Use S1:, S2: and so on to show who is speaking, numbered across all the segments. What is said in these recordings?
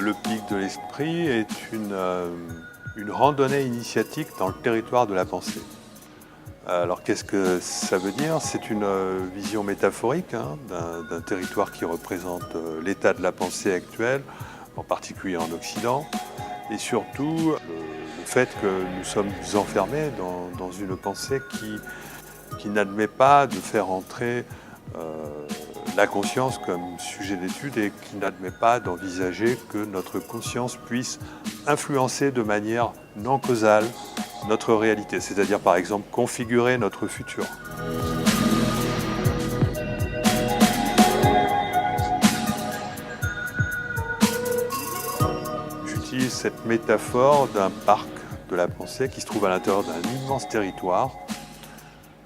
S1: Le pic de l'esprit est une randonnée initiatique dans le territoire de la pensée. Alors qu'est-ce que ça veut dire? C'est une vision métaphorique d'un territoire qui représente l'état de la pensée actuelle, en particulier en Occident, et surtout le fait que nous sommes enfermés dans une pensée qui n'admet pas de faire entrer la conscience comme sujet d'étude et qui n'admet pas d'envisager que notre conscience puisse influencer de manière non causale notre réalité, c'est-à-dire par exemple configurer notre futur. J'utilise cette métaphore d'un parc de la pensée qui se trouve à l'intérieur d'un immense territoire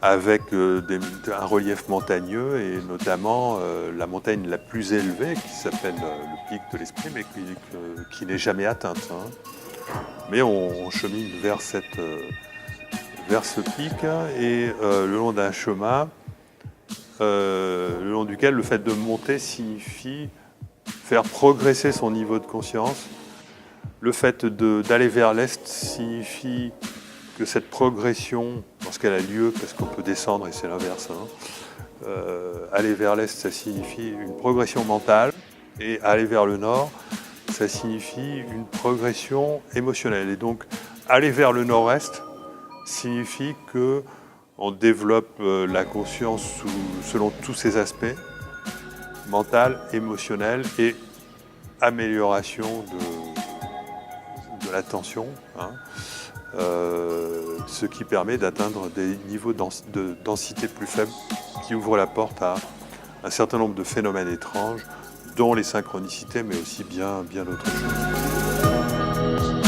S1: avec un relief montagneux et notamment la montagne la plus élevée qui s'appelle le pic de l'esprit mais qui n'est jamais atteinte. Mais on chemine vers ce pic et le long d'un chemin le long duquel le fait de monter signifie faire progresser son niveau de conscience. Le fait d'aller vers l'est signifie que cette progression, lorsqu'elle a lieu, parce qu'on peut descendre et c'est l'inverse, aller vers l'est, ça signifie une progression mentale, et aller vers le nord, ça signifie une progression émotionnelle. Et donc, aller vers le nord-est signifie qu'on développe la conscience selon tous ses aspects, mental, émotionnel, et amélioration de l'attention. Ce qui permet d'atteindre des niveaux de densité plus faibles qui ouvrent la porte à un certain nombre de phénomènes étranges, dont les synchronicités, mais aussi bien d'autres choses.